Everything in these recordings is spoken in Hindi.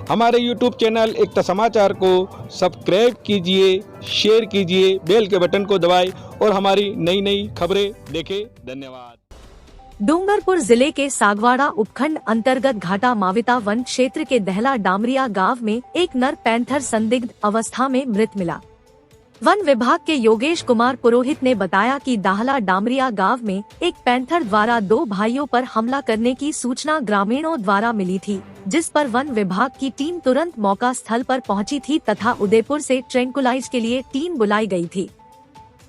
हमारे YouTube चैनल एकता समाचार को सब्सक्राइब कीजिए, शेयर कीजिए, बेल के बटन को दबाएं और हमारी नई नई खबरें देखें। धन्यवाद। डूंगरपुर जिले के सागवाड़ा उपखंड अंतर्गत घाटा माविता वन क्षेत्र के दहला डामरिया गांव में एक नर पैंथर संदिग्ध अवस्था में मृत मिला। वन विभाग के योगेश कुमार पुरोहित ने बताया कि दाहला डामरिया गांव में एक पैंथर द्वारा 2 भाइयों पर हमला करने की सूचना ग्रामीणों द्वारा मिली थी, जिस पर वन विभाग की टीम तुरंत मौका स्थल पर पहुंची थी तथा उदयपुर से ट्रैंकुलाइज के लिए टीम बुलाई गई थी।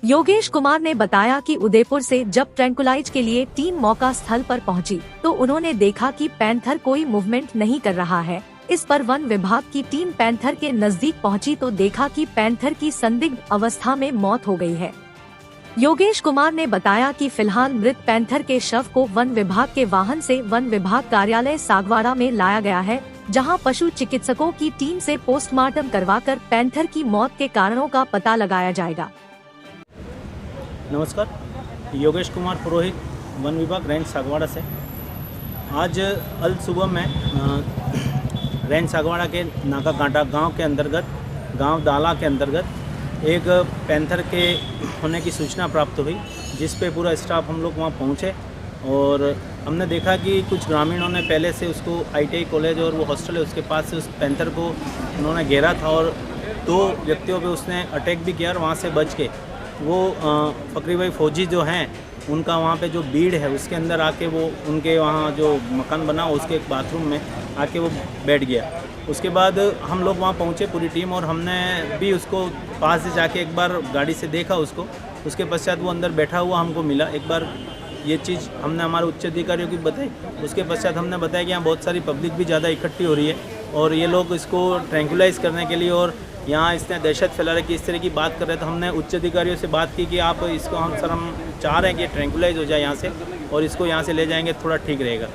योगेश कुमार ने बताया कि उदयपुर से जब ट्रैंकुलाइज के लिए टीम मौका स्थल पर पहुंची तो उन्होंने देखा कि पैंथर कोई मूवमेंट नहीं कर रहा है। इस पर वन विभाग की टीम पैंथर के नजदीक पहुंची तो देखा कि पैंथर की संदिग्ध अवस्था में मौत हो गई है। योगेश कुमार ने बताया कि फिलहाल मृत पैंथर के शव को वन विभाग के वाहन से वन विभाग कार्यालय सागवाड़ा में लाया गया है, जहां पशु चिकित्सकों की टीम से पोस्टमार्टम करवाकर पैंथर की मौत के कारणों का पता लगाया जाएगा। नमस्कार, योगेश कुमार पुरोहित, वन विभाग रेंज सागवाड़ा से। आज अल सुबह में रेंज सागवाड़ा के नाका कांटा गांव के अंतर्गत, गांव दाला के अंतर्गत एक पैंथर के होने की सूचना प्राप्त हुई, जिस पे पूरा स्टाफ हम लोग वहां पहुंचे और हमने देखा कि कुछ ग्रामीणों ने पहले से उसको ITI कॉलेज और वो हॉस्टल है उसके पास से उस पैंथर को उन्होंने घेरा था और 2 व्यक्तियों पे उसने अटैक भी किया और वहाँ से बच के वो फकरी भाई फौजी जो हैं उनका वहाँ पे जो बीड़ है उसके अंदर आके वो उनके वहाँ जो मकान बना उसके एक बाथरूम में आके वो बैठ गया। उसके बाद हम लोग वहाँ पहुँचे पूरी टीम और हमने भी उसको पास से जाके एक बार गाड़ी से देखा उसको। उसके पश्चात वो अंदर बैठा हुआ हमको मिला। एक बार ये चीज़ हमने हमारे उच्च अधिकारियों को बताई। उसके पश्चात हमने बताया कि यहाँ बहुत सारी पब्लिक भी ज़्यादा इकट्ठी हो रही है और ये लोग इसको ट्रैंकुलाइज करने के लिए और यहाँ इसने दहशत फैला रही कि इस तरह की बात कर रहे हैं। तो हमने उच्च अधिकारियों से बात की कि आप इसको हम चाह रहे हैं कि ट्रैंकुलाइज हो जाए यहाँ से और इसको यहाँ से ले जाएंगे थोड़ा ठीक रहेगा।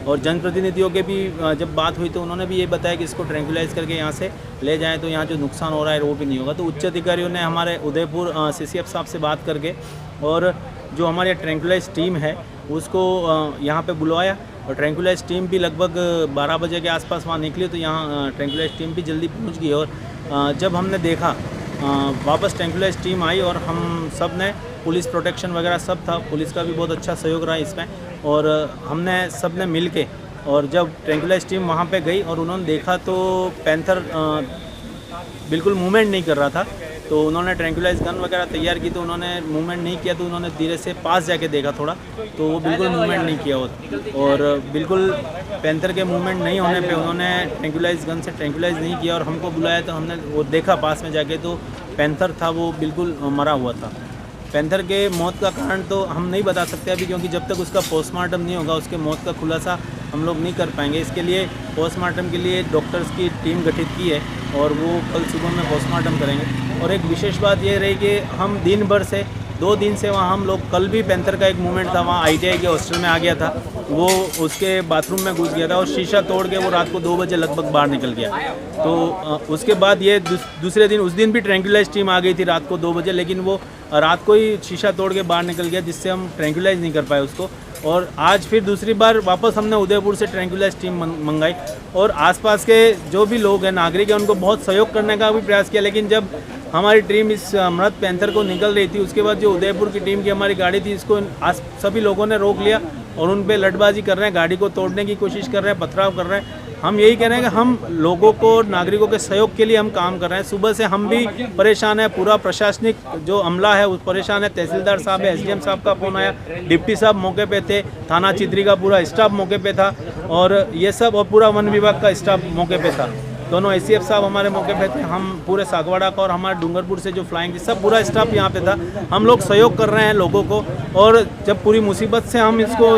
और जनप्रतिनिधियों के भी जब बात हुई तो उन्होंने भी ये बताया कि इसको ट्रैंकुलाइज करके यहाँ से ले जाएं तो यहाँ जो नुकसान हो रहा है वो भी नहीं होगा। तो उच्च अधिकारियों ने हमारे उदयपुर CCF साहब से बात करके और जो हमारी ट्रैंकुलाइज टीम है उसको यहाँ पे बुलवाया और ट्रैंकुलाइज टीम भी लगभग 12 बजे के आसपास वहाँ निकली। तो यहाँ ट्रैंकुलाइज टीम भी जल्दी पहुँच गई और जब हमने देखा वापस ट्रैंकुलाइज टीम आई और हम सब ने पुलिस प्रोटेक्शन वगैरह सब था, पुलिस का भी बहुत अच्छा सहयोग रहा इसमें और हमने सब ने मिल के और जब ट्रैंकुलाइज टीम वहाँ पे गई और उन्होंने देखा तो पैंथर बिल्कुल मूवमेंट नहीं कर रहा था। तो उन्होंने ट्रैंकुलाइज गन वगैरह तैयार की तो उन्होंने मूवमेंट नहीं किया। तो उन्होंने धीरे से पास जाके देखा थोड़ा तो वो बिल्कुल मूवमेंट नहीं किया और बिल्कुल पैंथर के मूवमेंट नहीं होने पे उन्होंने ट्रैंकुलाइज गन से ट्रैंकुलाइज नहीं किया और हमको बुलाया तो हमने वो देखा पास में जाके तो पैंथर था वो बिल्कुल मरा हुआ था। पैंथर के मौत का कारण तो हम नहीं बता सकते अभी, क्योंकि जब तक उसका पोस्टमार्टम नहीं होगा उसके मौत का खुलासा हम लोग नहीं कर पाएंगे। इसके लिए पोस्टमार्टम के लिए डॉक्टर्स की टीम गठित की है और वो कल सुबह में पोस्टमार्टम करेंगे। और एक विशेष बात ये रही कि हम दिन भर से 2 दिन से वहाँ हम लोग, कल भी पैंथर का एक मूवमेंट था वहाँ ITI के हॉस्टल में आ गया था, वो उसके बाथरूम में घुस गया था और शीशा तोड़ के वो रात को 2 बजे लगभग बाहर निकल गया। तो उसके बाद ये दूसरे दिन, उस दिन भी ट्रैंकुलाइज टीम आ गई थी रात को 2 बजे, लेकिन वो रात को ही शीशा तोड़ के बाहर निकल गया जिससे हम ट्रैंकुलाइज नहीं कर पाए उसको। और आज फिर दूसरी बार वापस हमने उदयपुर से ट्रैंकुलाइज टीम मंगाई और आसपास के जो भी लोग हैं, नागरिक हैं, उनको बहुत सहयोग करने का भी प्रयास किया। लेकिन जब हमारी टीम इस मृत पैंथर को निकल रही थी उसके बाद जो उदयपुर की टीम की हमारी गाड़ी थी इसको सभी लोगों ने रोक लिया और उन पे लठबाजी कर रहे हैं, गाड़ी को तोड़ने की कोशिश कर रहे हैं, पथराव कर रहे हैं। हम यही कह रहे हैं कि हम लोगों को, नागरिकों के सहयोग के लिए हम काम कर रहे हैं। सुबह से हम भी परेशान है, पूरा प्रशासनिक जो अमला है वो परेशान है। तहसीलदार साहब है, SDM साहब का फ़ोन आया, डिप्टी साहब मौके पे थे, थाना चित्री का पूरा स्टाफ मौके पे था और ये सब और पूरा वन विभाग का स्टाफ मौके पे था। दोनों ACF साहब हमारे मौके पे थे, हम पूरे सागवाड़ा का और हमारे डूंगरपुर से जो फ्लाइंग थी सब पूरा स्टाफ यहाँ पे था। हम लोग सहयोग कर रहे हैं लोगों को और जब पूरी मुसीबत से हम इसको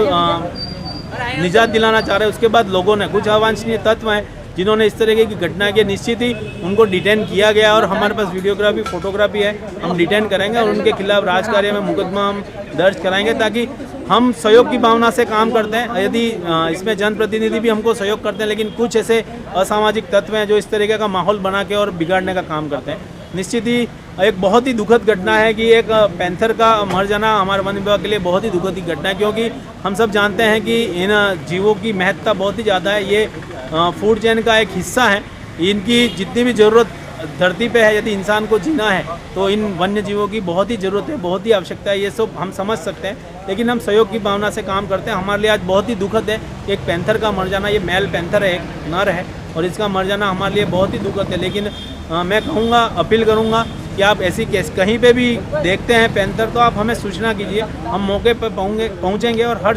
निजात दिलाना चाह रहे हैं उसके बाद लोगों ने, कुछ अवांछनीय तत्व हैं जिन्होंने इस तरीके की घटना की, निश्चित ही उनको डिटेन किया गया और हमारे पास वीडियोग्राफी, फोटोग्राफी है, हम डिटेन करेंगे और उनके खिलाफ राजकार्य में मुकदमा हम दर्ज कराएंगे ताकि हम सहयोग की भावना से काम करते हैं। यदि इसमें जनप्रतिनिधि भी हमको सहयोग करते हैं लेकिन कुछ ऐसे असामाजिक तत्व हैं जो इस तरीके का माहौल बना के और बिगाड़ने का काम करते हैं। निश्चित ही एक बहुत ही दुखद घटना है कि एक पैंथर का मर जाना हमारे वन विभाग के लिए बहुत ही दुखद ही घटना है, क्योंकि हम सब जानते हैं कि इन जीवों की महत्ता बहुत ही ज़्यादा है। ये फूड चेन का एक हिस्सा है इनकी जितनी भी ज़रूरत धरती पे है, यदि इंसान को जीना है तो इन वन्य जीवों की बहुत ही ज़रूरत है, बहुत ही आवश्यकता है। ये सब हम समझ सकते हैं, लेकिन हम सहयोग की भावना से काम करते हैं। हमारे लिए आज बहुत ही दुखद है कि एक पैंथर का मर जाना, ये मेल पैंथर है, एक नर है, और इसका मर जाना हमारे लिए बहुत ही दुखद है। लेकिन मैं कहूँगा, अपील करूँगा कि आप ऐसी केस कहीं पे भी देखते हैं पैंथर तो आप हमें सूचना कीजिए, हम मौके पर पहुँचेंगे और हर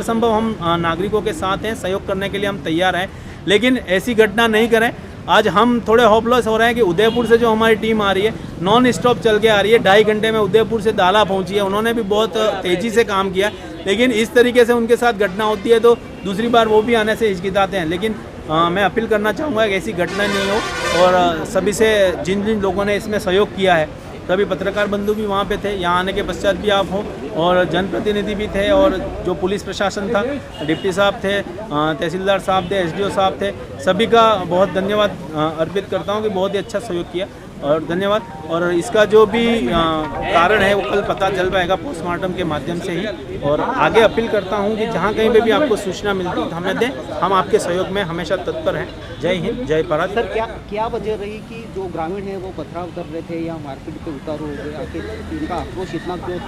संभव हम नागरिकों के साथ हैं, सहयोग करने के लिए हम तैयार हैं। लेकिन ऐसी घटना नहीं करें। आज हम थोड़े होपलेस हो रहे हैं कि उदयपुर से जो हमारी टीम आ रही है, नॉन स्टॉप चल के आ रही है, 2.5 घंटे में उदयपुर से दाला पहुंची है। उन्होंने भी बहुत तेज़ी से काम किया, लेकिन इस तरीके से उनके साथ घटना होती है तो दूसरी बार वो भी आने से हिचकिचाते हैं। लेकिन मैं अपील करना चाहूँगा कि ऐसी घटना नहीं हो, और सभी से जिन जिन लोगों ने इसमें सहयोग किया है, सभी पत्रकार बंधु भी वहाँ पे थे, यहाँ आने के पश्चात भी आप हो, और जनप्रतिनिधि भी थे, और जो पुलिस प्रशासन था, डिप्टी साहब थे, तहसीलदार साहब थे, एसडीओ साहब थे, सभी का बहुत धन्यवाद अर्पित करता हूँ कि बहुत ही अच्छा सहयोग किया, और धन्यवाद। और इसका जो भी कारण है वो कल पता चल पाएगा पोस्टमार्टम के माध्यम से ही। और आगे अपील करता हूँ कि जहाँ कहीं पे भी आपको सूचना मिलती है तो हमें दें, हम आपके सहयोग में हमेशा तत्पर हैं। जय हिंद, जय भारत। सर, क्या वजह रही कि जो ग्रामीण है वो पथराव कर रहे थे या मार्केट पे उतारू हो गए, आखिर इनका आक्रोश इतना क्यों?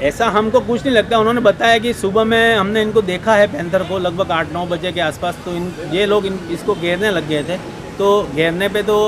ऐसा हमको कुछ नहीं लगता। उन्होंने बताया कि सुबह में हमने इनको देखा है पैंथर को लगभग 8-9 बजे के आसपास, तो ये लोग इसको घेरने लग गए थे। तो घेरने पे तो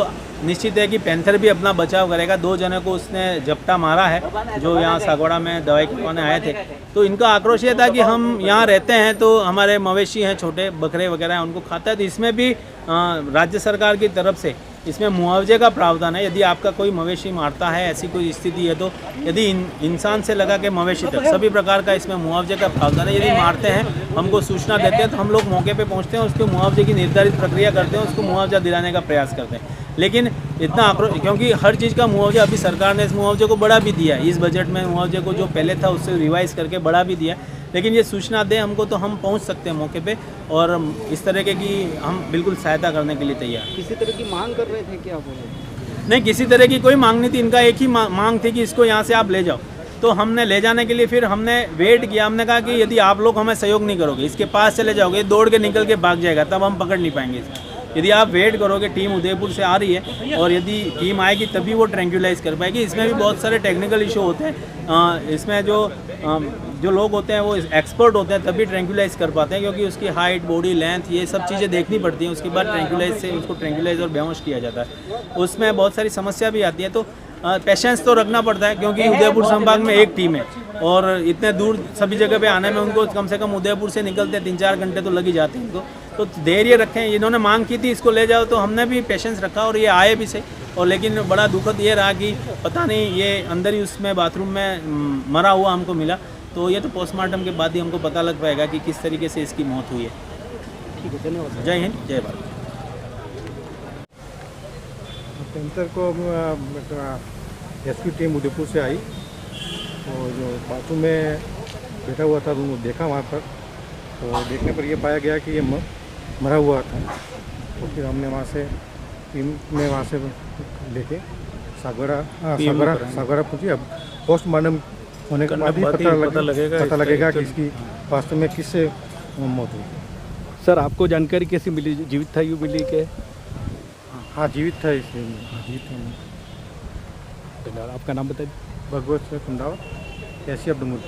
निश्चित है कि पैंथर भी अपना बचाव करेगा। 2 जनों को उसने झपटा मारा है जो यहाँ सागवाड़ा में दवाई करवाने आए थे। तो इनका आक्रोश ये था कि हम यहाँ रहते हैं तो हमारे मवेशी हैं, छोटे बकरे वगैरह हैं, उनको खाता है। तो इसमें भी राज्य सरकार की तरफ से इसमें मुआवजे का प्रावधान है। यदि आपका कोई मवेशी मारता है, ऐसी कोई स्थिति है, तो यदि इंसान से लगा के मवेशी तक सभी प्रकार का इसमें मुआवजे का प्रावधान है। यदि मारते हैं, हमको सूचना देते हैं, तो हम लोग मौके पे पहुंचते हैं, उसके मुआवजे की निर्धारित प्रक्रिया करते हैं, उसको मुआवजा दिलाने का प्रयास करते हैं। लेकिन इतना आक्रोश, क्योंकि हर चीज़ का मुआवजा अभी सरकार ने इस मुआवजे को बढ़ा भी दिया है। इस बजट में मुआवजे को जो पहले था उससे रिवाइज करके बढ़ा भी दिया। लेकिन ये सूचना दें हमको तो हम पहुंच सकते हैं मौके पे, और इस तरह के की हम बिल्कुल सहायता करने के लिए तैयार। किसी तरह की मांग कर रहे थे क्या आप बोले? नहीं, किसी तरह की कोई मांग नहीं थी। इनका एक ही मांग थी कि इसको यहाँ से आप ले जाओ। तो हमने ले जाने के लिए फिर हमने वेट किया। हमने कहा कि यदि आप लोग हमें सहयोग नहीं करोगे, इसके पास चले जाओगे, दौड़ के निकल के भाग जाएगा, तब हम पकड़ नहीं पाएंगे इसको। यदि आप वेट करोगे, टीम उदयपुर से आ रही है और यदि टीम आएगी तभी वो ट्रैंक्विलाइज कर पाएगी। इसमें भी बहुत सारे टेक्निकल इशू होते हैं। इसमें जो लोग होते हैं वो एक्सपर्ट होते हैं, तभी ट्रैंक्विलाइज कर पाते हैं, क्योंकि उसकी हाइट, बॉडी लेंथ, ये सब चीज़ें देखनी पड़ती हैं। उसके बाद ट्रैंक्विलाइज से उसको ट्रैंक्विलाइज और बेहोश किया जाता है। उसमें बहुत सारी समस्या भी आती है। तो पेशेंस तो रखना पड़ता है, क्योंकि उदयपुर संभाग में एक टीम है और इतने दूर सभी जगह पे आने में उनको कम से कम उदयपुर से निकलते 3-4 घंटे तो लग ही जाते हैं इनको। तो धैर्य रखें। इन्होंने मांग की थी इसको ले जाओ, तो हमने भी पेशेंस रखा और ये आए भी सही। और लेकिन बड़ा दुखद ये रहा कि पता नहीं, ये अंदर ही उसमें बाथरूम में मरा हुआ हमको मिला। तो ये तो पोस्टमार्टम के बाद ही हमको पता लग पाएगा कि किस तरीके से इसकी मौत हुई है। ठीक है, धन्यवाद। जय हिंद, जय भारत। पैंथर को रेस्क्यू टीम उदयपुर से आई, तो जो बाथरूम में बैठा हुआ था वो देखा वहाँ पर। तो देखने पर ये पाया गया कि ये मरा हुआ था। तो फिर हमने वहाँ से टीम में वहाँ से लेके सागवाड़ा पहुँची। अब पोस्टमार्टम होने के बाद ही पता लगेगा कि इसकी वास्तव में किससे मौत हुई। सर, आपको जानकारी कैसी मिली? जीवित था, यूँ मिली के? हाँ, जीवित था। इसलिए जीवित था। आपका नाम बताइए। भगवत कुंडावत, तहसील अब्दुल मुल्क।